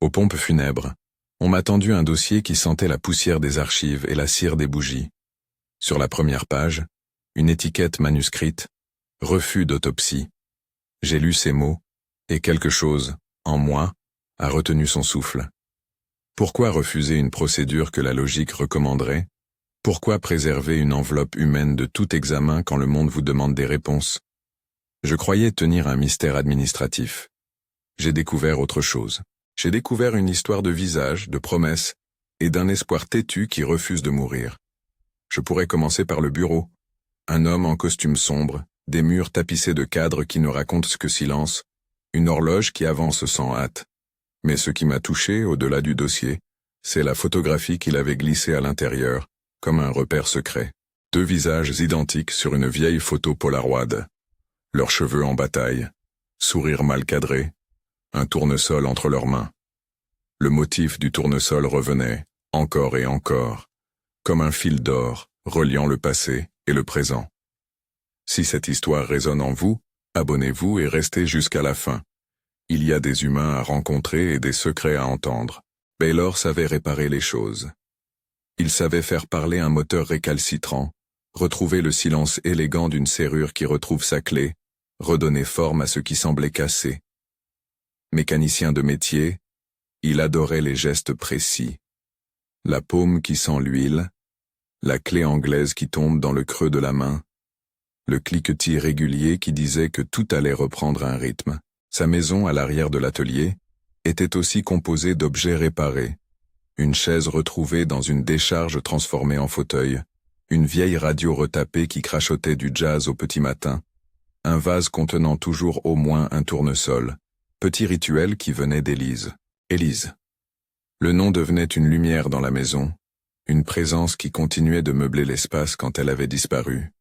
Aux pompes funèbres, on m'a tendu un dossier qui sentait la poussière des archives et la cire des bougies. Sur la première page, une étiquette manuscrite, « Refus d'autopsie ». J'ai lu ces mots, et quelque chose, en moi, a retenu son souffle. Pourquoi refuser une procédure que la logique recommanderait? Pourquoi préserver une enveloppe humaine de tout examen quand le monde vous demande des réponses? Je croyais tenir un mystère administratif. J'ai découvert autre chose. J'ai découvert une histoire de visage, de promesses, et d'un espoir têtu qui refuse de mourir. Je pourrais commencer par le bureau. Un homme en costume sombre, des murs tapissés de cadres qui ne racontent que silence, une horloge qui avance sans hâte. Mais ce qui m'a touché, au-delà du dossier, c'est la photographie qu'il avait glissée à l'intérieur, comme un repère secret. 2 visages identiques sur une vieille photo polaroid. Leurs cheveux en bataille, sourire mal cadré, un tournesol entre leurs mains. Le motif du tournesol revenait, encore et encore, comme un fil d'or, reliant le passé et le présent. Si cette histoire résonne en vous, abonnez-vous et restez jusqu'à la fin. Il y a des humains à rencontrer et des secrets à entendre. Baylor savait réparer les choses. Il savait faire parler un moteur récalcitrant, retrouver le silence élégant d'une serrure qui retrouve sa clé, redonner forme à ce qui semblait cassé. Mécanicien de métier, il adorait les gestes précis. La paume qui sent l'huile, la clé anglaise qui tombe dans le creux de la main, le cliquetis régulier qui disait que tout allait reprendre un rythme. Sa maison à l'arrière de l'atelier était aussi composée d'objets réparés. Une chaise retrouvée dans une décharge transformée en fauteuil, une vieille radio retapée qui crachotait du jazz au petit matin, un vase contenant toujours au moins un tournesol, petit rituel qui venait d'Élise. Élise. Le nom devenait une lumière dans la maison, une présence qui continuait de meubler l'espace quand elle avait disparu.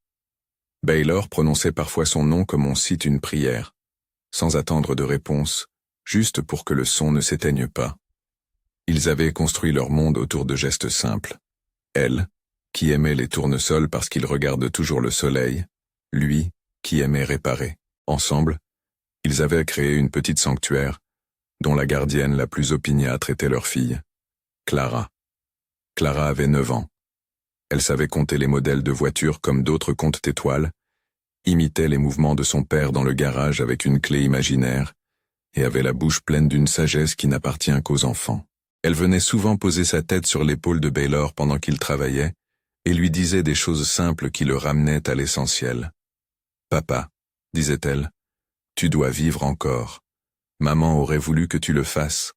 Baylor prononçait parfois son nom comme on cite une prière, sans attendre de réponse, juste pour que le son ne s'éteigne pas. Ils avaient construit leur monde autour de gestes simples. Elle, qui aimait les tournesols parce qu'ils regardent toujours le soleil, lui, qui aimait réparer. Ensemble, ils avaient créé une petite sanctuaire, dont la gardienne la plus opiniâtre était leur fille, Clara. Clara avait 9 ans. Elle savait compter les modèles de voitures comme d'autres comptent étoiles, imitait les mouvements de son père dans le garage avec une clé imaginaire, et avait la bouche pleine d'une sagesse qui n'appartient qu'aux enfants. Elle venait souvent poser sa tête sur l'épaule de Baylor pendant qu'il travaillait, et lui disait des choses simples qui le ramenaient à l'essentiel. « Papa, disait-elle, tu dois vivre encore. Maman aurait voulu que tu le fasses. »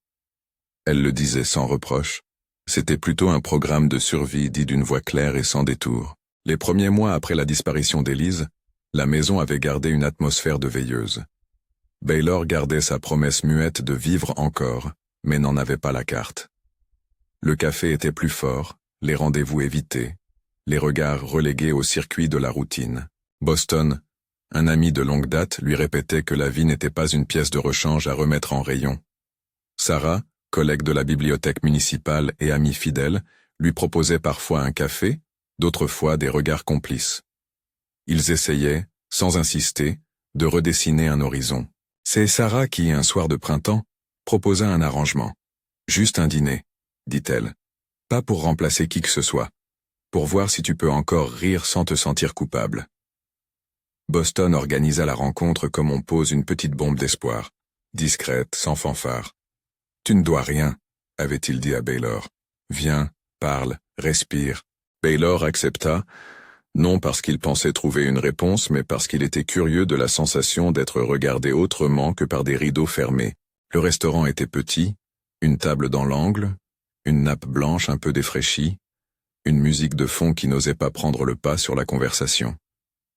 Elle le disait sans reproche. C'était plutôt un programme de survie dit d'une voix claire et sans détour. Les premiers mois après la disparition d'Élise, la maison avait gardé une atmosphère de veilleuse. Baylor gardait sa promesse muette de vivre encore, mais n'en avait pas la carte. Le café était plus fort, les rendez-vous évités, les regards relégués au circuit de la routine. Boston, un ami de longue date, lui répétait que la vie n'était pas une pièce de rechange à remettre en rayon. Sarah, collègue de la bibliothèque municipale et amie fidèle, lui proposait parfois un café, d'autres fois des regards complices. Ils essayaient, sans insister, de redessiner un horizon. C'est Sarah qui, un soir de printemps, proposa un arrangement. « Juste un dîner », dit-elle. « Pas pour remplacer qui que ce soit. Pour voir si tu peux encore rire sans te sentir coupable. » Boston organisa la rencontre comme on pose une petite bombe d'espoir, discrète, sans fanfare. « Tu ne dois rien », avait-il dit à Baylor. « Viens, parle, respire. » Baylor accepta, non parce qu'il pensait trouver une réponse, mais parce qu'il était curieux de la sensation d'être regardé autrement que par des rideaux fermés. Le restaurant était petit, une table dans l'angle, une nappe blanche un peu défraîchie, une musique de fond qui n'osait pas prendre le pas sur la conversation.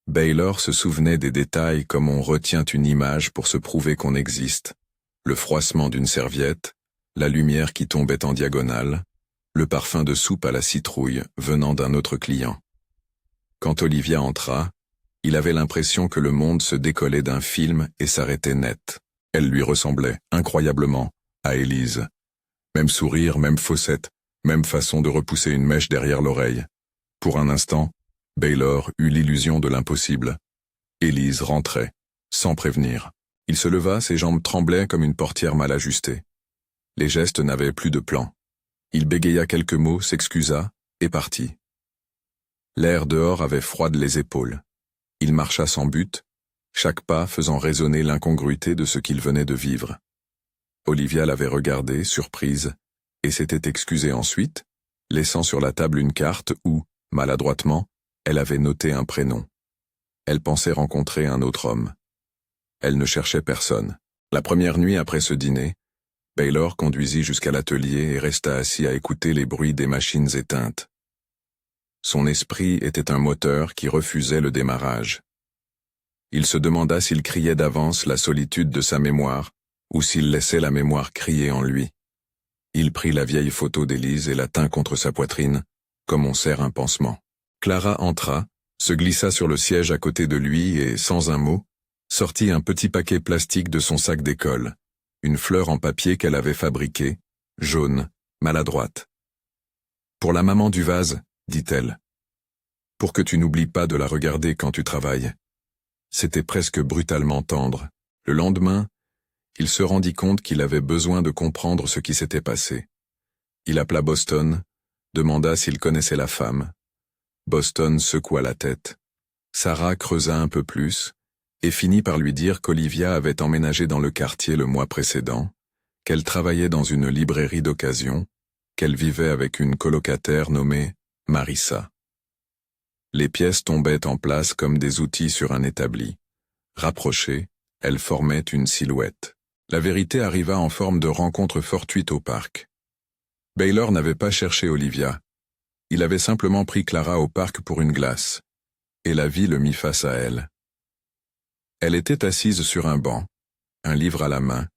Baylor se souvenait des détails comme on retient une image pour se prouver qu'on existe. Le froissement d'une serviette, la lumière qui tombait en diagonale, le parfum de soupe à la citrouille venant d'un autre client. Quand Olivia entra, il avait l'impression que le monde se décollait d'un film et s'arrêtait net. Elle lui ressemblait, incroyablement, à Élise. Même sourire, même fossette, même façon de repousser une mèche derrière l'oreille. Pour un instant, Baylor eut l'illusion de l'impossible. Élise rentrait, sans prévenir. Il se leva, ses jambes tremblaient comme une portière mal ajustée. Les gestes n'avaient plus de plan. Il bégaya quelques mots, s'excusa, et partit. L'air dehors avait froide les épaules. Il marcha sans but, chaque pas faisant résonner l'incongruité de ce qu'il venait de vivre. Olivia l'avait regardé, surprise, et s'était excusée ensuite, laissant sur la table une carte où, maladroitement, elle avait noté un prénom. Elle pensait rencontrer un autre homme. Elle ne cherchait personne. La première nuit après ce dîner, Baylor conduisit jusqu'à l'atelier et resta assis à écouter les bruits des machines éteintes. Son esprit était un moteur qui refusait le démarrage. Il se demanda s'il criait d'avance la solitude de sa mémoire, ou s'il laissait la mémoire crier en lui. Il prit la vieille photo d'Élise et la tint contre sa poitrine, comme on serre un pansement. Clara entra, se glissa sur le siège à côté de lui et, sans un mot, sortit un petit paquet plastique de son sac d'école, une fleur en papier qu'elle avait fabriquée, jaune, maladroite. « Pour la maman du vase, dit-elle. Pour que tu n'oublies pas de la regarder quand tu travailles. » C'était presque brutalement tendre. Le lendemain, il se rendit compte qu'il avait besoin de comprendre ce qui s'était passé. Il appela Boston, demanda s'il connaissait la femme. Boston secoua la tête. Sarah creusa un peu plus, et finit par lui dire qu'Olivia avait emménagé dans le quartier le mois précédent, qu'elle travaillait dans une librairie d'occasion, qu'elle vivait avec une colocataire nommée Marissa. Les pièces tombaient en place comme des outils sur un établi. Rapprochées, elles formaient une silhouette. La vérité arriva en forme de rencontre fortuite au parc. Baylor n'avait pas cherché Olivia. Il avait simplement pris Clara au parc pour une glace. Et la vie le mit face à elle. Elle était assise sur un banc, un livre à la main,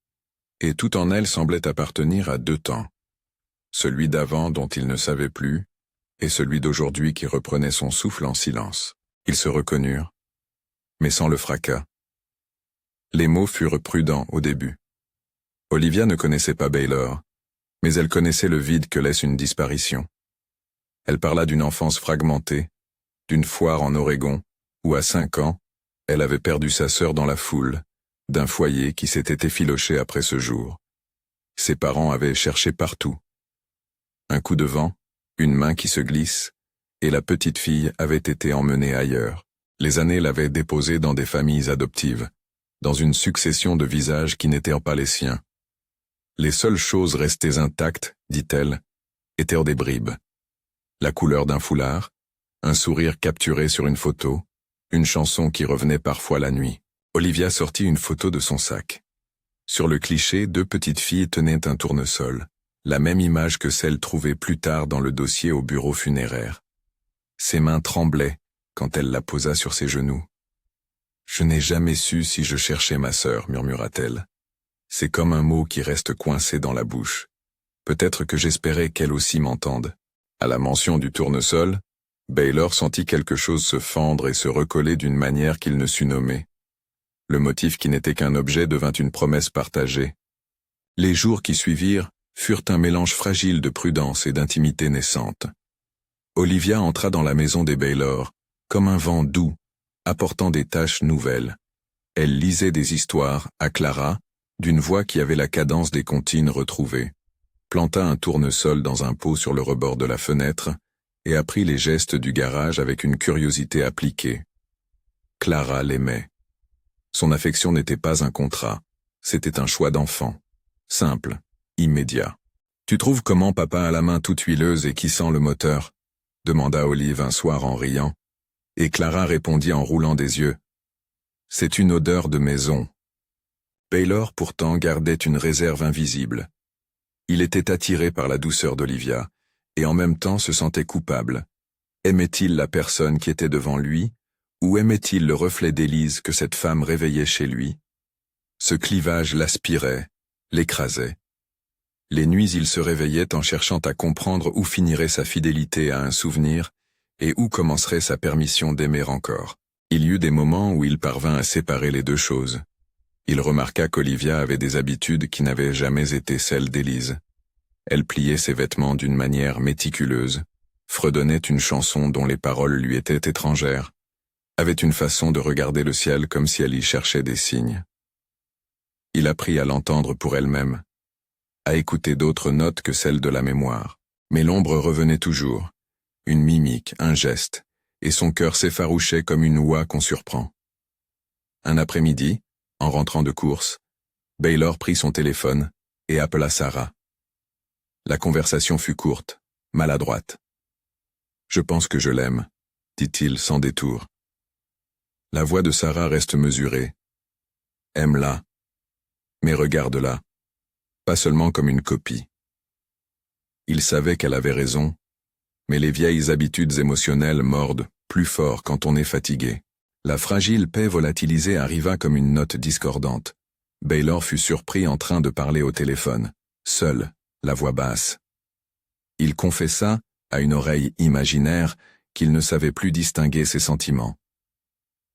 et tout en elle semblait appartenir à deux temps. Celui d'avant dont il ne savait plus, et celui d'aujourd'hui qui reprenait son souffle en silence. Ils se reconnurent, mais sans le fracas. Les mots furent prudents au début. Olivia ne connaissait pas Baylor, mais elle connaissait le vide que laisse une disparition. Elle parla d'une enfance fragmentée, d'une foire en Oregon, où à 5 ans, elle avait perdu sa sœur dans la foule, d'un foyer qui s'était effiloché après ce jour. Ses parents avaient cherché partout. Un coup de vent, une main qui se glisse, et la petite fille avait été emmenée ailleurs. Les années l'avaient déposée dans des familles adoptives, dans une succession de visages qui n'étaient pas les siens. Les seules choses restées intactes, dit-elle, étaient des bribes. La couleur d'un foulard, un sourire capturé sur une photo, une chanson qui revenait parfois la nuit. Olivia sortit une photo de son sac. Sur le cliché, 2 petites filles tenaient un tournesol, la même image que celle trouvée plus tard dans le dossier au bureau funéraire. Ses mains tremblaient quand elle la posa sur ses genoux. « Je n'ai jamais su si je cherchais ma sœur, murmura-t-elle. C'est comme un mot qui reste coincé dans la bouche. Peut-être que j'espérais qu'elle aussi m'entende. » À la mention du tournesol, Baylor sentit quelque chose se fendre et se recoller d'une manière qu'il ne sut nommer. Le motif qui n'était qu'un objet devint une promesse partagée. Les jours qui suivirent furent un mélange fragile de prudence et d'intimité naissante. Olivia entra dans la maison des Baylor, comme un vent doux, apportant des tâches nouvelles. Elle lisait des histoires, à Clara, d'une voix qui avait la cadence des comptines retrouvées, planta un tournesol dans un pot sur le rebord de la fenêtre, et apprit les gestes du garage avec une curiosité appliquée. Clara l'aimait. Son affection n'était pas un contrat, c'était un choix d'enfant. Simple, immédiat. « Tu trouves comment papa a la main toute huileuse et qui sent le moteur ?» demanda Olive un soir en riant, et Clara répondit en roulant des yeux. « C'est une odeur de maison. » Baylor pourtant gardait une réserve invisible. Il était attiré par la douceur d'Olivia, et en même temps se sentait coupable. Aimait-il la personne qui était devant lui, ou aimait-il le reflet d'Élise que cette femme réveillait chez lui? Ce clivage l'aspirait, l'écrasait. Les nuits il se réveillait en cherchant à comprendre où finirait sa fidélité à un souvenir, et où commencerait sa permission d'aimer encore. Il y eut des moments où il parvint à séparer les deux choses. Il remarqua qu'Olivia avait des habitudes qui n'avaient jamais été celles d'Élise. Elle pliait ses vêtements d'une manière méticuleuse, fredonnait une chanson dont les paroles lui étaient étrangères, avait une façon de regarder le ciel comme si elle y cherchait des signes. Il apprit à l'entendre pour elle-même. à écouter d'autres notes que celles de la mémoire. Mais l'ombre revenait toujours. Une mimique, un geste, et son cœur s'effarouchait comme une oie qu'on surprend. Un après-midi, en rentrant de course, Baylor prit son téléphone et appela Sarah. La conversation fut courte, maladroite. « Je pense que je l'aime », dit-il sans détour. La voix de Sarah reste mesurée. « Aime-la, mais regarde-la, pas seulement comme une copie. » Il savait qu'elle avait raison, mais les vieilles habitudes émotionnelles mordent plus fort quand on est fatigué. La fragile paix volatilisée arriva comme une note discordante. Baylor fut surpris en train de parler au téléphone, seul, la voix basse. Il confessa, à une oreille imaginaire, qu'il ne savait plus distinguer ses sentiments.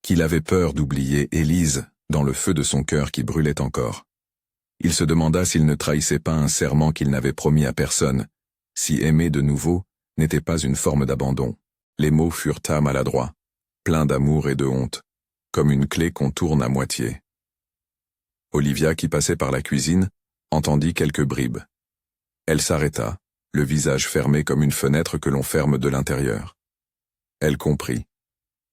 Qu'il avait peur d'oublier Élise dans le feu de son cœur qui brûlait encore. Il se demanda s'il ne trahissait pas un serment qu'il n'avait promis à personne, si aimer de nouveau n'était pas une forme d'abandon. Les mots furent à maladroits, pleins d'amour et de honte, comme une clé qu'on tourne à moitié. Olivia, qui passait par la cuisine, entendit quelques bribes. Elle s'arrêta, le visage fermé comme une fenêtre que l'on ferme de l'intérieur. Elle comprit.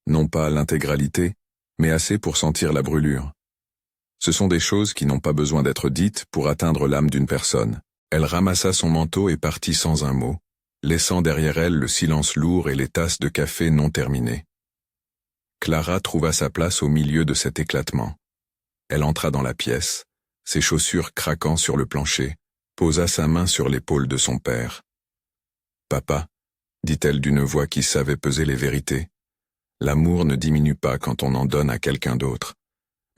Non pas l'intégralité, mais assez pour sentir la brûlure. Ce sont des choses qui n'ont pas besoin d'être dites pour atteindre l'âme d'une personne. Elle ramassa son manteau et partit sans un mot, laissant derrière elle le silence lourd et les tasses de café non terminées. Clara trouva sa place au milieu de cet éclatement. Elle entra dans la pièce, ses chaussures craquant sur le plancher, posa sa main sur l'épaule de son père. « Papa », dit-elle d'une voix qui savait peser les vérités, « l'amour ne diminue pas quand on en donne à quelqu'un d'autre.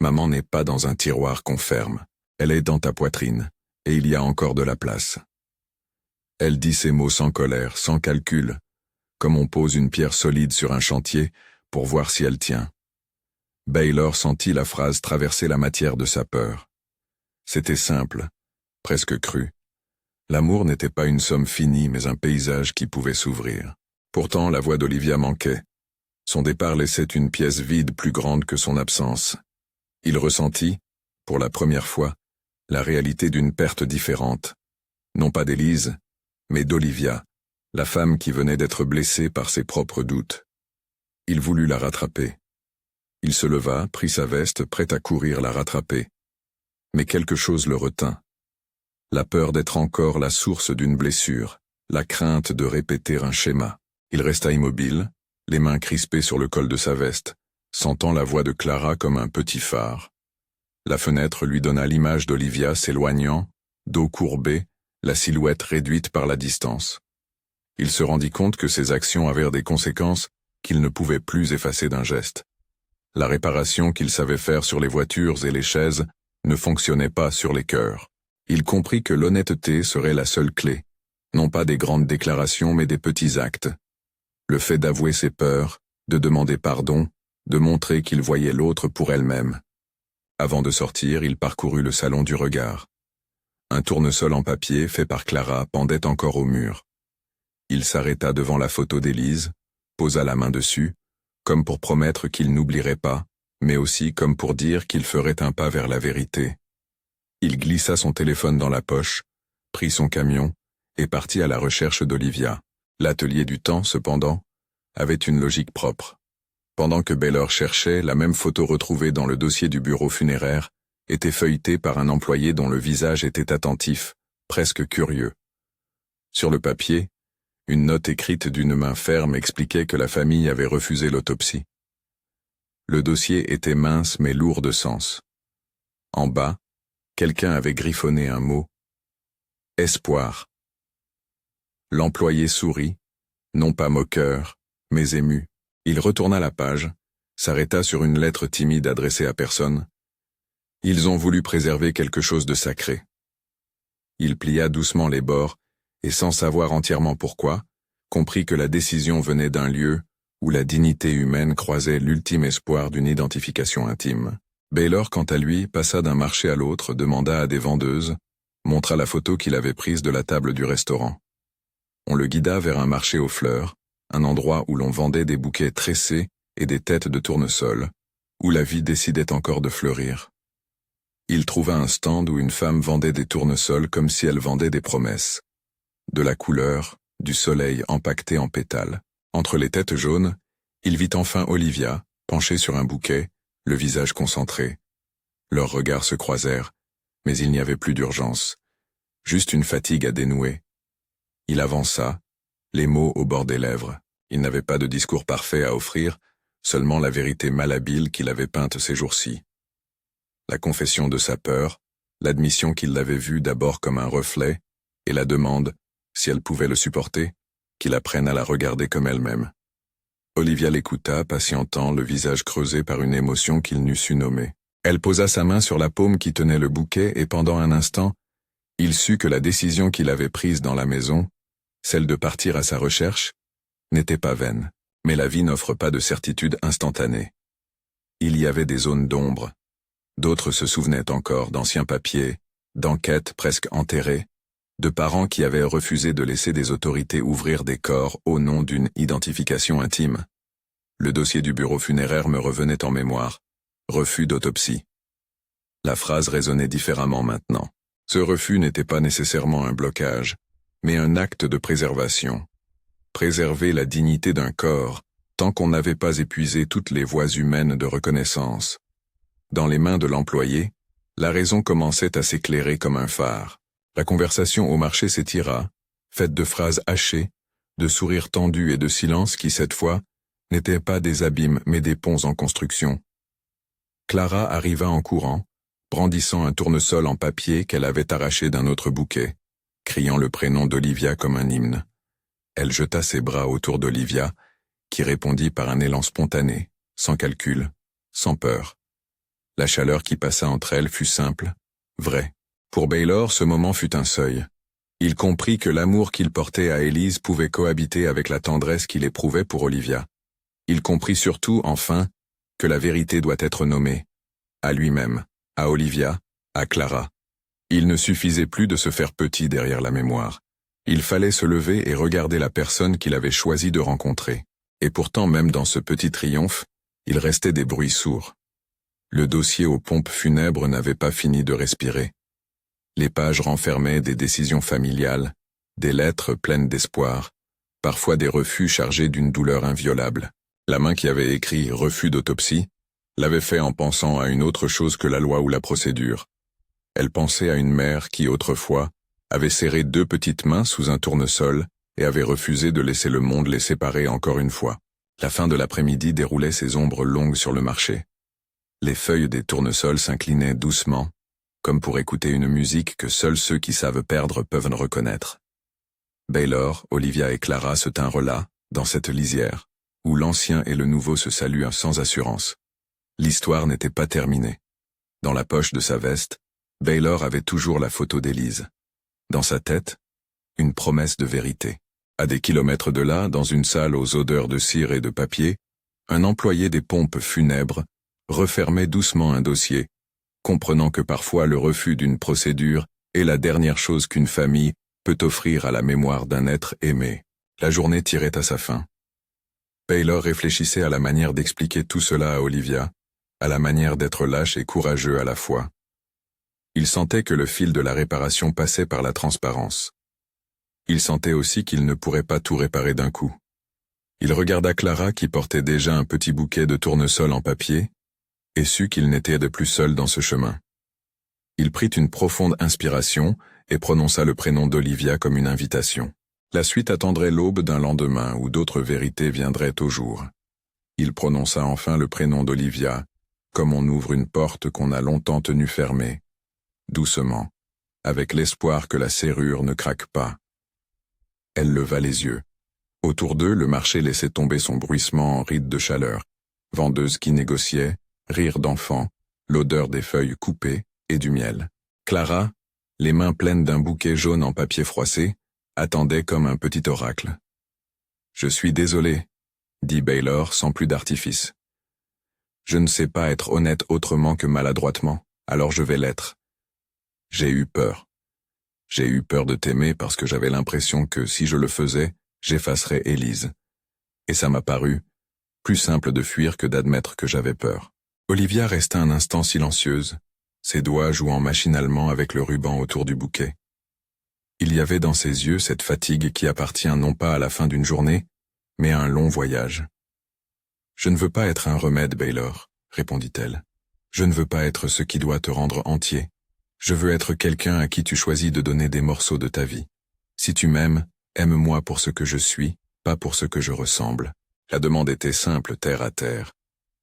Maman n'est pas dans un tiroir qu'on ferme, elle est dans ta poitrine, et il y a encore de la place. » Elle dit ces mots sans colère, sans calcul, comme on pose une pierre solide sur un chantier pour voir si elle tient. Baylor sentit la phrase traverser la matière de sa peur. C'était simple, presque cru. L'amour n'était pas une somme finie, mais un paysage qui pouvait s'ouvrir. Pourtant, la voix d'Olivia manquait. Son départ laissait une pièce vide plus grande que son absence. Il ressentit, pour la première fois, la réalité d'une perte différente. Non pas d'Élise, mais d'Olivia, la femme qui venait d'être blessée par ses propres doutes. Il voulut la rattraper. Il se leva, prit sa veste, prêt à courir la rattraper. Mais quelque chose le retint. La peur d'être encore la source d'une blessure, la crainte de répéter un schéma. Il resta immobile, les mains crispées sur le col de sa veste, sentant la voix de Clara comme un petit phare. La fenêtre lui donna l'image d'Olivia s'éloignant, dos courbé, la silhouette réduite par la distance. Il se rendit compte que ses actions avaient des conséquences qu'il ne pouvait plus effacer d'un geste. La réparation qu'il savait faire sur les voitures et les chaises ne fonctionnait pas sur les cœurs. Il comprit que l'honnêteté serait la seule clé, non pas des grandes déclarations mais des petits actes. Le fait d'avouer ses peurs, de demander pardon, de montrer qu'il voyait l'autre pour elle-même. Avant de sortir, il parcourut le salon du regard. Un tournesol en papier fait par Clara pendait encore au mur. Il s'arrêta devant la photo d'Élise, posa la main dessus, comme pour promettre qu'il n'oublierait pas, mais aussi comme pour dire qu'il ferait un pas vers la vérité. Il glissa son téléphone dans la poche, prit son camion, et partit à la recherche d'Olivia. L'atelier du temps, cependant, avait une logique propre. Pendant que Baylor cherchait, la même photo retrouvée dans le dossier du bureau funéraire était feuilletée par un employé dont le visage était attentif, presque curieux. Sur le papier, une note écrite d'une main ferme expliquait que la famille avait refusé l'autopsie. Le dossier était mince mais lourd de sens. En bas, quelqu'un avait griffonné un mot. Espoir. L'employé sourit, non pas moqueur, mais ému. Il retourna la page, s'arrêta sur une lettre timide adressée à personne. Ils ont voulu préserver quelque chose de sacré. Il plia doucement les bords, et sans savoir entièrement pourquoi, comprit que la décision venait d'un lieu où la dignité humaine croisait l'ultime espoir d'une identification intime. Baylor, quant à lui, passa d'un marché à l'autre, demanda à des vendeuses, montra la photo qu'il avait prise de la table du restaurant. On le guida vers un marché aux fleurs, un endroit où l'on vendait des bouquets tressés et des têtes de tournesol, où la vie décidait encore de fleurir. Il trouva un stand où une femme vendait des tournesols comme si elle vendait des promesses. De la couleur, du soleil empaqueté en pétales. Entre les têtes jaunes, il vit enfin Olivia, penchée sur un bouquet, le visage concentré. Leurs regards se croisèrent, mais il n'y avait plus d'urgence. Juste une fatigue à dénouer. Il avança, les mots au bord des lèvres. Il n'avait pas de discours parfait à offrir, seulement la vérité malhabile qu'il avait peinte ces jours-ci. La confession de sa peur, l'admission qu'il l'avait vue d'abord comme un reflet, et la demande, si elle pouvait le supporter, qu'il apprenne à la regarder comme elle-même. Olivia l'écouta, patientant, le visage creusé par une émotion qu'il n'eût su nommer. Elle posa sa main sur la paume qui tenait le bouquet et pendant un instant, il sut que la décision qu'il avait prise dans la maison, celle de partir à sa recherche, n'était pas vaine. Mais la vie n'offre pas de certitude instantanée. Il y avait des zones d'ombre. D'autres se souvenaient encore d'anciens papiers, d'enquêtes presque enterrées, de parents qui avaient refusé de laisser des autorités ouvrir des corps au nom d'une identification intime. Le dossier du bureau funéraire me revenait en mémoire. Refus d'autopsie. La phrase résonnait différemment maintenant. Ce refus n'était pas nécessairement un blocage, mais un acte de préservation. Préserver la dignité d'un corps, tant qu'on n'avait pas épuisé toutes les voies humaines de reconnaissance. Dans les mains de l'employé, la raison commençait à s'éclairer comme un phare. La conversation au marché s'étira, faite de phrases hachées, de sourires tendus et de silences qui, cette fois, n'étaient pas des abîmes mais des ponts en construction. Clara arriva en courant, brandissant un tournesol en papier qu'elle avait arraché d'un autre bouquet, criant le prénom d'Olivia comme un hymne. Elle jeta ses bras autour d'Olivia, qui répondit par un élan spontané, sans calcul, sans peur. La chaleur qui passa entre elles fut simple, vraie. Pour Baylor, ce moment fut un seuil. Il comprit que l'amour qu'il portait à Élise pouvait cohabiter avec la tendresse qu'il éprouvait pour Olivia. Il comprit surtout, enfin, que la vérité doit être nommée. À lui-même, à Olivia, à Clara. Il ne suffisait plus de se faire petit derrière la mémoire. Il fallait se lever et regarder la personne qu'il avait choisi de rencontrer. Et pourtant, même dans ce petit triomphe, il restait des bruits sourds. Le dossier aux pompes funèbres n'avait pas fini de respirer. Les pages renfermaient des décisions familiales, des lettres pleines d'espoir, parfois des refus chargés d'une douleur inviolable. La main qui avait écrit « refus d'autopsie » l'avait fait en pensant à une autre chose que la loi ou la procédure. Elle pensait à une mère qui, autrefois, avait serré deux petites mains sous un tournesol et avait refusé de laisser le monde les séparer encore une fois. La fin de l'après-midi déroulait ses ombres longues sur le marché. Les feuilles des tournesols s'inclinaient doucement, comme pour écouter une musique que seuls ceux qui savent perdre peuvent reconnaître. Baylor, Olivia et Clara se tinrent là, dans cette lisière, où l'ancien et le nouveau se saluent sans assurance. L'histoire n'était pas terminée. Dans la poche de sa veste, Baylor avait toujours la photo d'Élise. Dans sa tête, une promesse de vérité. À des kilomètres de là, dans une salle aux odeurs de cire et de papier, un employé des pompes funèbres refermait doucement un dossier, comprenant que parfois le refus d'une procédure est la dernière chose qu'une famille peut offrir à la mémoire d'un être aimé. La journée tirait à sa fin. Baylor réfléchissait à la manière d'expliquer tout cela à Olivia, à la manière d'être lâche et courageux à la fois. Il sentait que le fil de la réparation passait par la transparence. Il sentait aussi qu'il ne pourrait pas tout réparer d'un coup. Il regarda Clara qui portait déjà un petit bouquet de tournesol en papier, et sut qu'il n'était de plus seul dans ce chemin. Il prit une profonde inspiration et prononça le prénom d'Olivia comme une invitation. La suite attendrait l'aube d'un lendemain où d'autres vérités viendraient au jour. Il prononça enfin le prénom d'Olivia, comme on ouvre une porte qu'on a longtemps tenue fermée, doucement, avec l'espoir que la serrure ne craque pas. Elle leva les yeux. Autour d'eux, le marché laissait tomber son bruissement en rides de chaleur. Vendeuses qui négociaient, rires d'enfants, l'odeur des feuilles coupées et du miel. Clara, les mains pleines d'un bouquet jaune en papier froissé, attendait comme un petit oracle. « Je suis désolé, » dit Baylor sans plus d'artifice. « Je ne sais pas être honnête autrement que maladroitement, alors je vais l'être. J'ai eu peur. J'ai eu peur de t'aimer parce que j'avais l'impression que si je le faisais, j'effacerais Élise. Et ça m'a paru plus simple de fuir que d'admettre que j'avais peur. » Olivia resta un instant silencieuse, ses doigts jouant machinalement avec le ruban autour du bouquet. Il y avait dans ses yeux cette fatigue qui appartient non pas à la fin d'une journée, mais à un long voyage. « Je ne veux pas être un remède, Baylor, » répondit-elle. « Je ne veux pas être ce qui doit te rendre entier. Je veux être quelqu'un à qui tu choisis de donner des morceaux de ta vie. Si tu m'aimes, aime-moi pour ce que je suis, pas pour ce que je ressemble. » La demande était simple, terre à terre.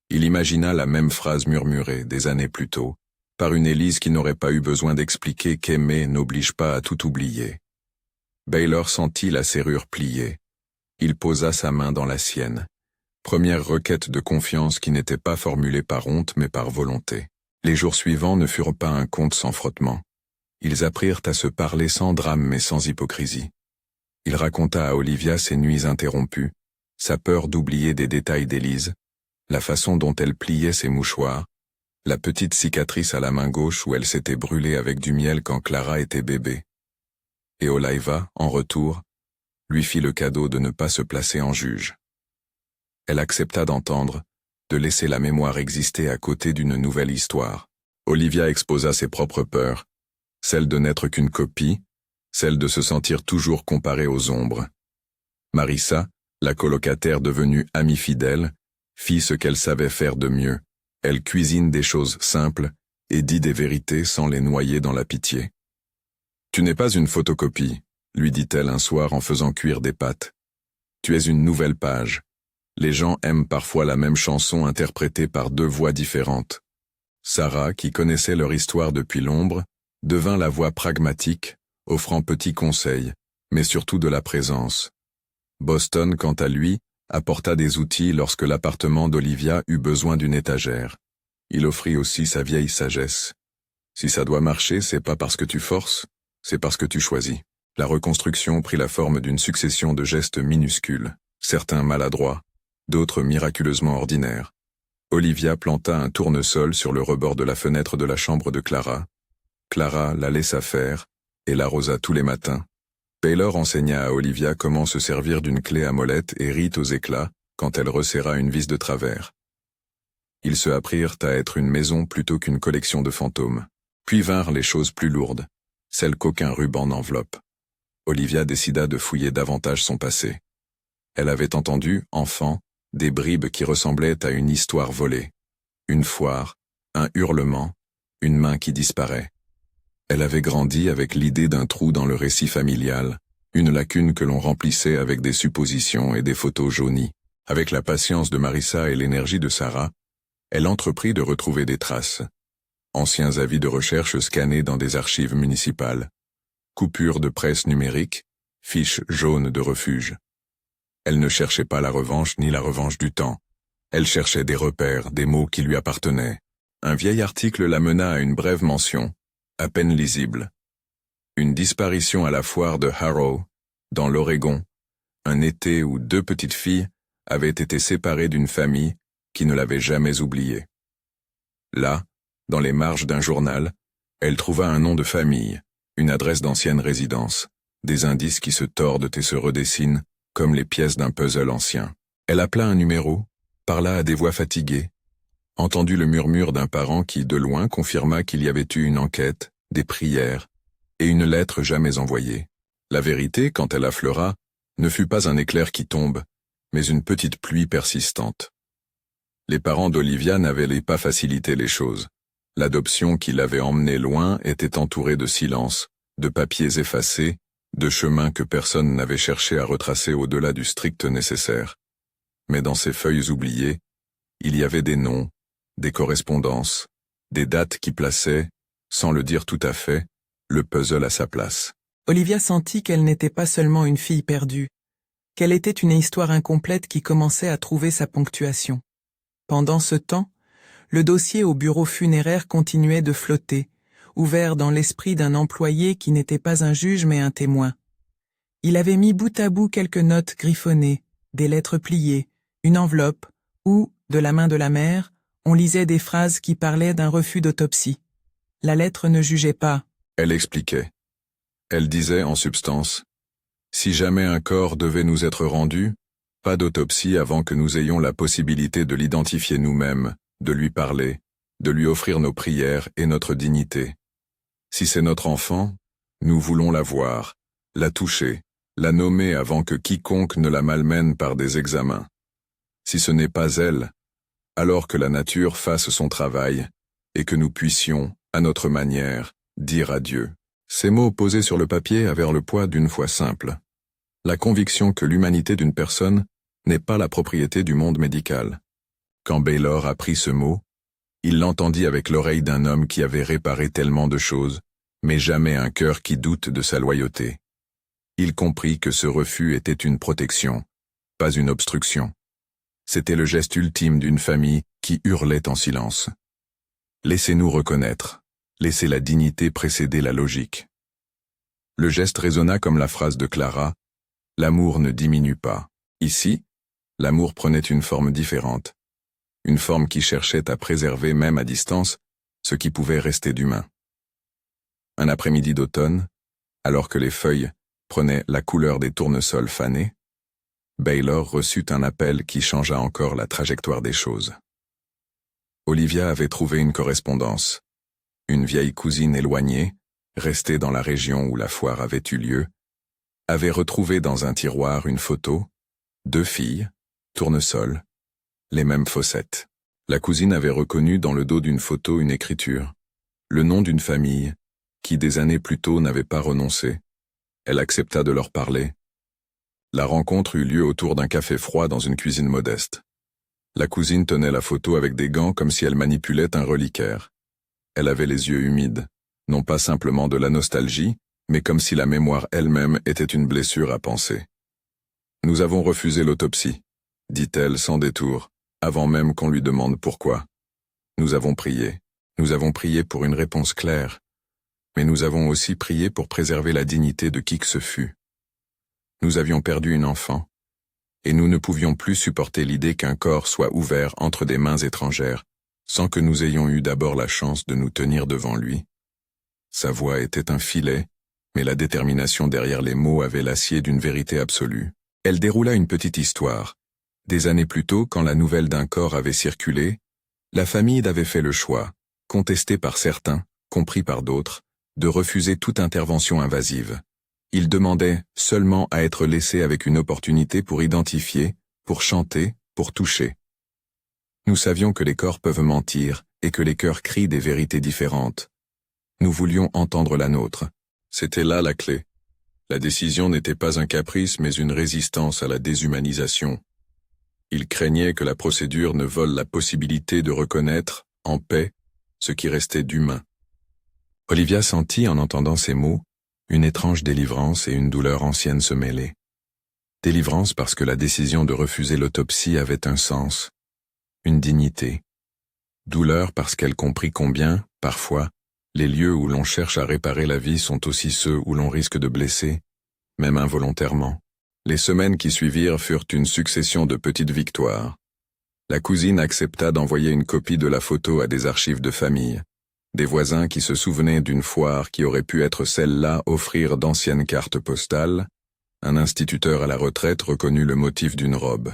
Il imagina la même phrase murmurée, des années plus tôt, par une Élise qui n'aurait pas eu besoin d'expliquer qu'aimer n'oblige pas à tout oublier. Baylor sentit la serrure plier. Il posa sa main dans la sienne. Première requête de confiance qui n'était pas formulée par honte mais par volonté. Les jours suivants ne furent pas un conte sans frottement. Ils apprirent à se parler sans drame mais sans hypocrisie. Il raconta à Olivia ses nuits interrompues, sa peur d'oublier des détails d'Élise, la façon dont elle pliait ses mouchoirs, la petite cicatrice à la main gauche où elle s'était brûlée avec du miel quand Clara était bébé. Et Olaiva, en retour, lui fit le cadeau de ne pas se placer en juge. Elle accepta d'entendre, de laisser la mémoire exister à côté d'une nouvelle histoire. Olivia exposa ses propres peurs, celle de n'être qu'une copie, celle de se sentir toujours comparée aux ombres. Marissa, la colocataire devenue amie fidèle, fit ce qu'elle savait faire de mieux. Elle cuisine des choses simples et dit des vérités sans les noyer dans la pitié. « Tu n'es pas une photocopie, » lui dit-elle un soir en faisant cuire des pâtes. « Tu es une nouvelle page. Les gens aiment parfois la même chanson interprétée par deux voix différentes. » Sarah, qui connaissait leur histoire depuis l'ombre, devint la voix pragmatique, offrant petits conseils, mais surtout de la présence. Boston, quant à lui, apporta des outils lorsque l'appartement d'Olivia eut besoin d'une étagère. Il offrit aussi sa vieille sagesse. Si ça doit marcher, c'est pas parce que tu forces, c'est parce que tu choisis. La reconstruction prit la forme d'une succession de gestes minuscules, certains maladroits, d'autres miraculeusement ordinaires. Olivia planta un tournesol sur le rebord de la fenêtre de la chambre de Clara. Clara la laissa faire et l'arrosa tous les matins. Baylor enseigna à Olivia comment se servir d'une clé à molette et rit aux éclats quand elle resserra une vis de travers. Ils se apprirent à être une maison plutôt qu'une collection de fantômes. Puis vinrent les choses plus lourdes, celles qu'aucun ruban n'enveloppe. Olivia décida de fouiller davantage son passé. Elle avait entendu, enfant, des bribes qui ressemblaient à une histoire volée. Une foire, un hurlement, une main qui disparaît. Elle avait grandi avec l'idée d'un trou dans le récit familial, une lacune que l'on remplissait avec des suppositions et des photos jaunies. Avec la patience de Marissa et l'énergie de Sarah, elle entreprit de retrouver des traces. Anciens avis de recherche scannés dans des archives municipales. Coupures de presse numérique, fiches jaunes de refuge. Elle ne cherchait pas la revanche ni la revanche du temps. Elle cherchait des repères, des mots qui lui appartenaient. Un vieil article la mena à une brève mention, à peine lisible. Une disparition à la foire de Harrow, dans l'Oregon, un été où deux petites filles avaient été séparées d'une famille qui ne l'avait jamais oubliée. Là, dans les marges d'un journal, elle trouva un nom de famille, une adresse d'ancienne résidence, des indices qui se tordent et se redessinent comme les pièces d'un puzzle ancien. Elle appela un numéro, parla à des voix fatiguées, entendit le murmure d'un parent qui, de loin, confirma qu'il y avait eu une enquête, des prières, et une lettre jamais envoyée. La vérité, quand elle affleura, ne fut pas un éclair qui tombe, mais une petite pluie persistante. Les parents d'Olivia n'avaient pas facilité les choses. L'adoption qui l'avait emmenée loin était entourée de silence, de papiers effacés, de chemins que personne n'avait cherché à retracer au-delà du strict nécessaire. Mais dans ces feuilles oubliées, il y avait des noms, des correspondances, des dates qui plaçaient, sans le dire tout à fait, le puzzle à sa place. Olivia sentit qu'elle n'était pas seulement une fille perdue, qu'elle était une histoire incomplète qui commençait à trouver sa ponctuation. Pendant ce temps, le dossier au bureau funéraire continuait de flotter, ouvert dans l'esprit d'un employé qui n'était pas un juge mais un témoin. Il avait mis bout à bout quelques notes griffonnées, des lettres pliées, une enveloppe, où, de la main de la mère, on lisait des phrases qui parlaient d'un refus d'autopsie. La lettre ne jugeait pas. Elle expliquait. Elle disait en substance, « Si jamais un corps devait nous être rendu, pas d'autopsie avant que nous ayons la possibilité de l'identifier nous-mêmes, de lui parler, de lui offrir nos prières et notre dignité. Si c'est notre enfant, nous voulons la voir, la toucher, la nommer avant que quiconque ne la malmène par des examens. Si ce n'est pas elle, alors que la nature fasse son travail, et que nous puissions, à notre manière, dire adieu. Ces mots posés sur le papier avaient le poids d'une foi simple. La conviction que l'humanité d'une personne n'est pas la propriété du monde médical. Quand Baylor apprit ce mot, il l'entendit avec l'oreille d'un homme qui avait réparé tellement de choses, mais jamais un cœur qui doute de sa loyauté. Il comprit que ce refus était une protection, pas une obstruction. C'était le geste ultime d'une famille qui hurlait en silence. Laissez-nous reconnaître, laissez la dignité précéder la logique. Le geste résonna comme la phrase de Clara, « L'amour ne diminue pas ». Ici, l'amour prenait une forme différente, une forme qui cherchait à préserver même à distance ce qui pouvait rester d'humain. Un après-midi d'automne, alors que les feuilles prenaient la couleur des tournesols fanés, Baylor reçut un appel qui changea encore la trajectoire des choses. Olivia avait trouvé une correspondance. Une vieille cousine éloignée, restée dans la région où la foire avait eu lieu, avait retrouvé dans un tiroir une photo, 2 filles, tournesol, les mêmes fossettes. La cousine avait reconnu dans le dos d'une photo une écriture, le nom d'une famille, qui des années plus tôt n'avait pas renoncé. Elle accepta de leur parler. La rencontre eut lieu autour d'un café froid dans une cuisine modeste. La cousine tenait la photo avec des gants comme si elle manipulait un reliquaire. Elle avait les yeux humides, non pas simplement de la nostalgie, mais comme si la mémoire elle-même était une blessure à panser. « Nous avons refusé l'autopsie », dit-elle sans détour, avant même qu'on lui demande pourquoi. Nous avons prié pour une réponse claire, mais nous avons aussi prié pour préserver la dignité de qui que ce fût. Nous avions perdu une enfant, et nous ne pouvions plus supporter l'idée qu'un corps soit ouvert entre des mains étrangères, sans que nous ayons eu d'abord la chance de nous tenir devant lui. Sa voix était un filet, mais la détermination derrière les mots avait l'acier d'une vérité absolue. Elle déroula une petite histoire. Des années plus tôt, quand la nouvelle d'un corps avait circulé, la famille avait fait le choix, contesté par certains, compris par d'autres, de refuser toute intervention invasive. Ils demandaient seulement à être laissés avec une opportunité pour identifier, pour chanter, pour toucher. Nous savions que les corps peuvent mentir et que les cœurs crient des vérités différentes. Nous voulions entendre la nôtre. C'était là la clé. La décision n'était pas un caprice mais une résistance à la déshumanisation. Ils craignaient que la procédure ne vole la possibilité de reconnaître, en paix, ce qui restait d'humain. Olivia sentit, en entendant ces mots, une étrange délivrance et une douleur ancienne se mêler. Délivrance parce que la décision de refuser l'autopsie avait un sens, une dignité. Douleur parce qu'elle comprit combien, parfois, les lieux où l'on cherche à réparer la vie sont aussi ceux où l'on risque de blesser, même involontairement. Les semaines qui suivirent furent une succession de petites victoires. La cousine accepta d'envoyer une copie de la photo à des archives de famille. Des voisins qui se souvenaient d'une foire qui aurait pu être celle-là offrirent d'anciennes cartes postales. Un instituteur à la retraite reconnut le motif d'une robe.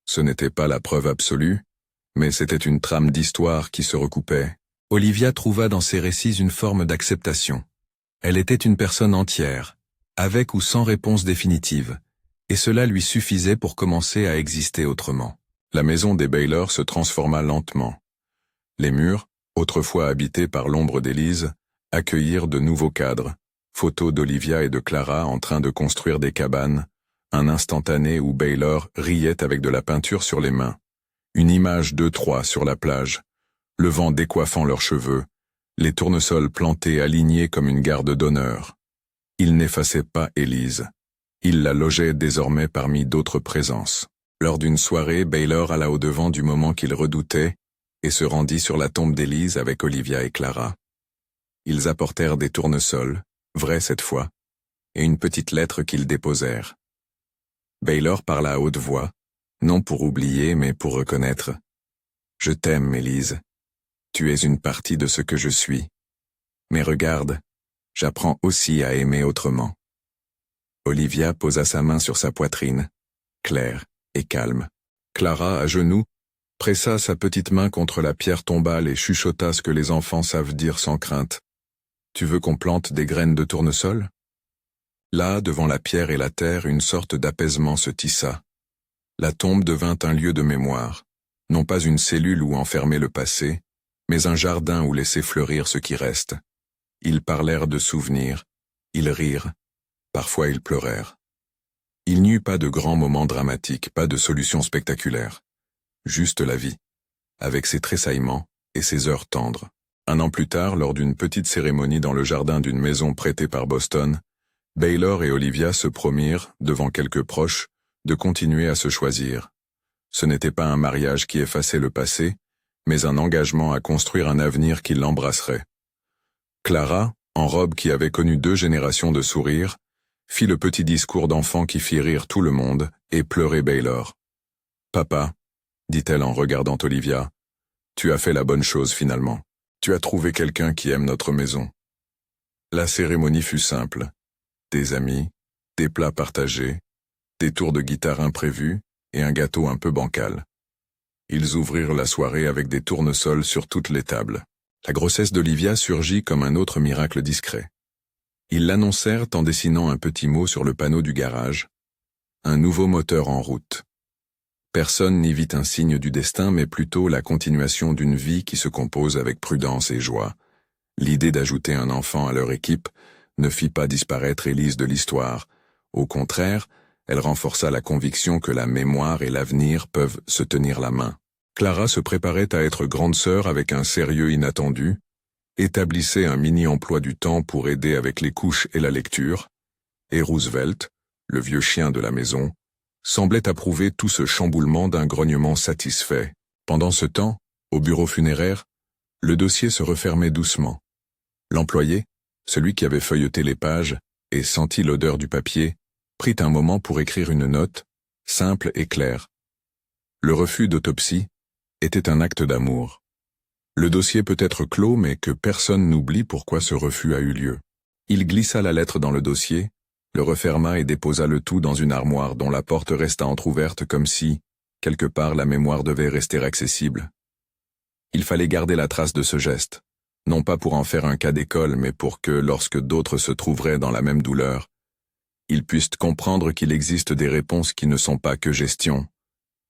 Ce n'était pas la preuve absolue, mais c'était une trame d'histoire qui se recoupait. Olivia trouva dans ces récits une forme d'acceptation. Elle était une personne entière, avec ou sans réponse définitive, et cela lui suffisait pour commencer à exister autrement. La maison des Baylor se transforma lentement. Les murs, autrefois habités par l'ombre d'Élise, accueillirent de nouveaux cadres, photos d'Olivia et de Clara en train de construire des cabanes, un instantané où Baylor riait avec de la peinture sur les mains, une image d'eux trois sur la plage, le vent décoiffant leurs cheveux, les tournesols plantés alignés comme une garde d'honneur. Il n'effaçait pas Élise. Il la logeait désormais parmi d'autres présences. Lors d'une soirée, Baylor alla au-devant du moment qu'il redoutait et se rendit sur la tombe d'Élise avec Olivia et Clara. Ils apportèrent des tournesols, vrais cette fois, et une petite lettre qu'ils déposèrent. Baylor parla à haute voix, non pour oublier mais pour reconnaître. « Je t'aime, Élise. Tu es une partie de ce que je suis. Mais regarde, j'apprends aussi à aimer autrement. » Olivia posa sa main sur sa poitrine, claire et calme. Clara, à genoux, pressa sa petite main contre la pierre tombale et chuchota ce que les enfants savent dire sans crainte. « Tu veux qu'on plante des graines de tournesol ?» Là, devant la pierre et la terre, une sorte d'apaisement se tissa. La tombe devint un lieu de mémoire, non pas une cellule où enfermer le passé, mais un jardin où laisser fleurir ce qui reste. Ils parlèrent de souvenirs, ils rirent, parfois ils pleurèrent. Il n'y eut pas de grands moments dramatiques, pas de solutions spectaculaires. Juste la vie, avec ses tressaillements et ses heures tendres. Un an plus tard, lors d'une petite cérémonie dans le jardin d'une maison prêtée par Boston, Baylor et Olivia se promirent, devant quelques proches, de continuer à se choisir. Ce n'était pas un mariage qui effaçait le passé, mais un engagement à construire un avenir qui l'embrasserait. Clara, en robe qui avait connu 2 générations de sourires, fit le petit discours d'enfant qui fit rire tout le monde et pleurer Baylor. « Papa, » dit-elle en regardant Olivia, « tu as fait la bonne chose finalement. Tu as trouvé quelqu'un qui aime notre maison. » La cérémonie fut simple. Des amis, des plats partagés, des tours de guitare imprévus et un gâteau un peu bancal. Ils ouvrirent la soirée avec des tournesols sur toutes les tables. La grossesse d'Olivia surgit comme un autre miracle discret. Ils l'annoncèrent en dessinant un petit mot sur le panneau du garage. Un nouveau moteur en route. Personne n'y vit un signe du destin, mais plutôt la continuation d'une vie qui se compose avec prudence et joie. L'idée d'ajouter un enfant à leur équipe ne fit pas disparaître Élise de l'histoire. Au contraire, elle renforça la conviction que la mémoire et l'avenir peuvent se tenir la main. Clara se préparait à être grande sœur avec un sérieux inattendu, établissait un mini-emploi du temps pour aider avec les couches et la lecture, et Roosevelt, le vieux chien de la maison, semblait approuver tout ce chamboulement d'un grognement satisfait. Pendant ce temps, au bureau funéraire, le dossier se refermait doucement. L'employé, celui qui avait feuilleté les pages et senti l'odeur du papier, prit un moment pour écrire une note, simple et claire. Le refus d'autopsie était un acte d'amour. Le dossier peut être clos, mais que personne n'oublie pourquoi ce refus a eu lieu. Il glissa la lettre dans le dossier, le referma et déposa le tout dans une armoire dont la porte resta entr'ouverte comme si, quelque part, la mémoire devait rester accessible. Il fallait garder la trace de ce geste, non pas pour en faire un cas d'école, mais pour que, lorsque d'autres se trouveraient dans la même douleur, ils puissent comprendre qu'il existe des réponses qui ne sont pas que gestion,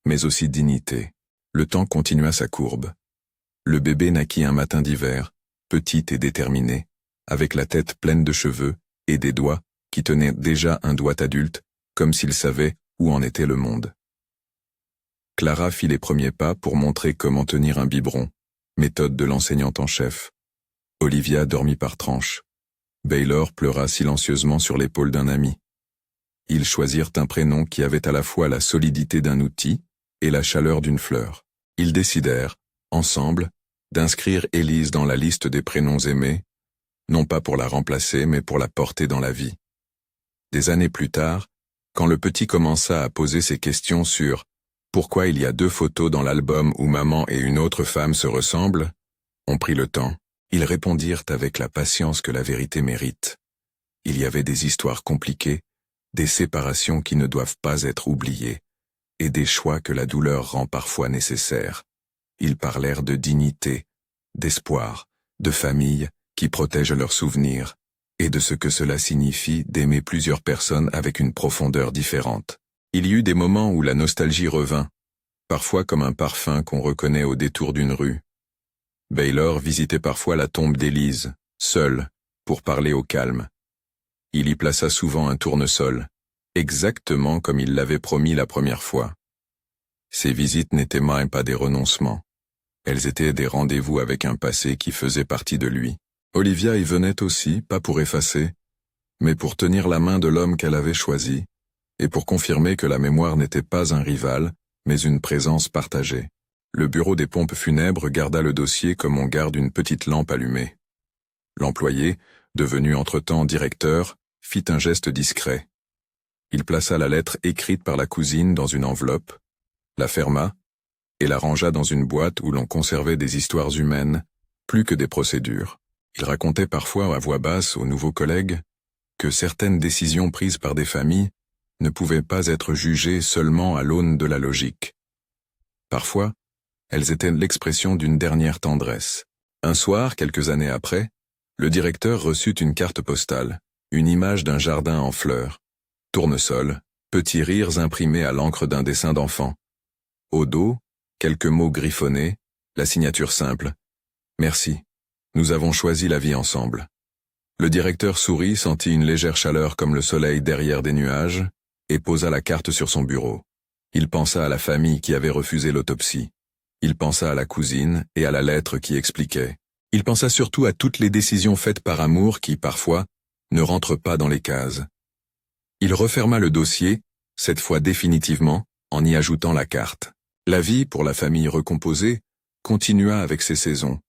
mais aussi dignité. Le temps continua sa courbe. Le bébé naquit un matin d'hiver, petit et déterminé, avec la tête pleine de cheveux et des doigts qui tenaient déjà un doigt adulte, comme s'il savait où en était le monde. Clara fit les premiers pas pour montrer comment tenir un biberon, méthode de l'enseignante en chef. Olivia dormit par tranches. Baylor pleura silencieusement sur l'épaule d'un ami. Ils choisirent un prénom qui avait à la fois la solidité d'un outil et la chaleur d'une fleur. Ils décidèrent, ensemble, d'inscrire Élise dans la liste des prénoms aimés, non pas pour la remplacer, mais pour la porter dans la vie. Des années plus tard, quand le petit commença à poser ses questions sur « Pourquoi il y a 2 photos dans l'album où maman et une autre femme se ressemblent ?», on prit le temps. Ils répondirent avec la patience que la vérité mérite. Il y avait des histoires compliquées, des séparations qui ne doivent pas être oubliées, et des choix que la douleur rend parfois nécessaires. Ils parlèrent de dignité, d'espoir, de famille qui protègent leurs souvenirs, et de ce que cela signifie d'aimer plusieurs personnes avec une profondeur différente. Il y eut des moments où la nostalgie revint, parfois comme un parfum qu'on reconnaît au détour d'une rue. Baylor visitait parfois la tombe d'Élise, seul, pour parler au calme. Il y plaça souvent un tournesol, exactement comme il l'avait promis la première fois. Ces visites n'étaient même pas des renoncements. Elles étaient des rendez-vous avec un passé qui faisait partie de lui. Olivia y venait aussi, pas pour effacer, mais pour tenir la main de l'homme qu'elle avait choisi, et pour confirmer que la mémoire n'était pas un rival, mais une présence partagée. Le bureau des pompes funèbres garda le dossier comme on garde une petite lampe allumée. L'employé, devenu entre-temps directeur, fit un geste discret. Il plaça la lettre écrite par la cousine dans une enveloppe, la ferma, et la rangea dans une boîte où l'on conservait des histoires humaines, plus que des procédures. Il racontait parfois à voix basse aux nouveaux collègues que certaines décisions prises par des familles ne pouvaient pas être jugées seulement à l'aune de la logique. Parfois, Elles étaient l'expression d'une dernière tendresse. Un soir, quelques années après, le directeur reçut une carte postale, une image d'un jardin en fleurs, tournesol, petits rires imprimés à l'encre d'un dessin d'enfant. Au dos, quelques mots griffonnés, la signature simple. Merci. Nous avons choisi la vie ensemble. Le directeur sourit, sentit une légère chaleur comme le soleil derrière des nuages, et posa la carte sur son bureau. Il pensa à la famille qui avait refusé l'autopsie. Il pensa à la cousine et à la lettre qui expliquait. Il pensa surtout à toutes les décisions faites par amour qui, parfois, ne rentrent pas dans les cases. Il referma le dossier, cette fois définitivement, en y ajoutant la carte. La vie, pour la famille recomposée, continua avec ses saisons.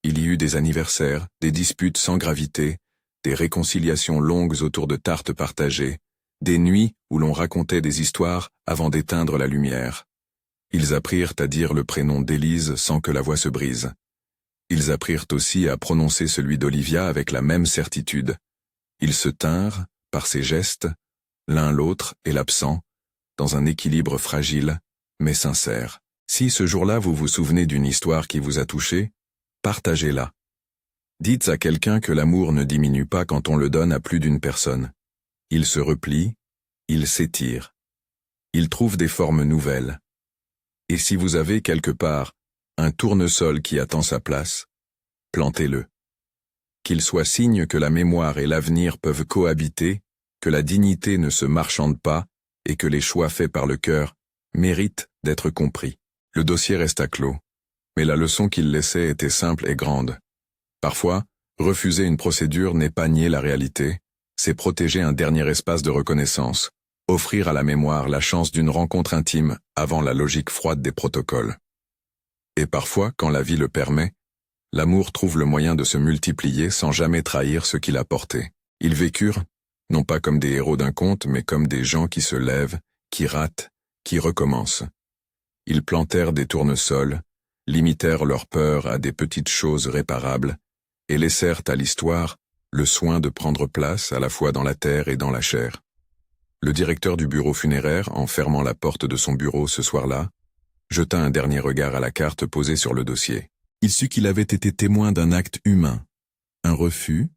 Il y eut des anniversaires, des disputes sans gravité, des réconciliations longues autour de tartes partagées, des nuits où l'on racontait des histoires avant d'éteindre la lumière. Ils apprirent à dire le prénom d'Élise sans que la voix se brise. Ils apprirent aussi à prononcer celui d'Olivia avec la même certitude. Ils se tinrent, par ces gestes, l'un l'autre et l'absent, dans un équilibre fragile, mais sincère. Si ce jour-là vous vous souvenez d'une histoire qui vous a touché, partagez-la. Dites à quelqu'un que l'amour ne diminue pas quand on le donne à plus d'une personne. Il se replie, il s'étire. Il trouve des formes nouvelles. Et si vous avez quelque part un tournesol qui attend sa place, plantez-le. Qu'il soit signe que la mémoire et l'avenir peuvent cohabiter, que la dignité ne se marchande pas et que les choix faits par le cœur méritent d'être compris. Le dossier resta clos, mais la leçon qu'il laissait était simple et grande. Parfois, refuser une procédure n'est pas nier la réalité, c'est protéger un dernier espace de reconnaissance, offrir à la mémoire la chance d'une rencontre intime avant la logique froide des protocoles. Et parfois, quand la vie le permet, l'amour trouve le moyen de se multiplier sans jamais trahir ce qu'il a porté. Ils vécurent, non pas comme des héros d'un conte, mais comme des gens qui se lèvent, qui ratent, qui recommencent. Ils plantèrent des tournesols, limitèrent leur peur à des petites choses réparables, et laissèrent à l'histoire le soin de prendre place à la fois dans la terre et dans la chair. Le directeur du bureau funéraire, en fermant la porte de son bureau ce soir-là, jeta un dernier regard à la carte posée sur le dossier. Il sut qu'il avait été témoin d'un acte humain, un refus,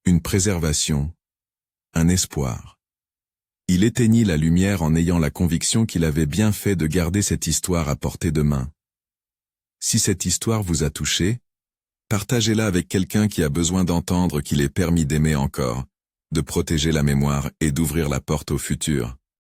une préservation, un espoir. Il éteignit la lumière en ayant la conviction qu'il avait bien fait de garder cette histoire à portée de main. Si cette histoire vous a touché, partagez-la avec quelqu'un qui a besoin d'entendre qu'il est permis d'aimer encore, de protéger la mémoire et d'ouvrir la porte au futur.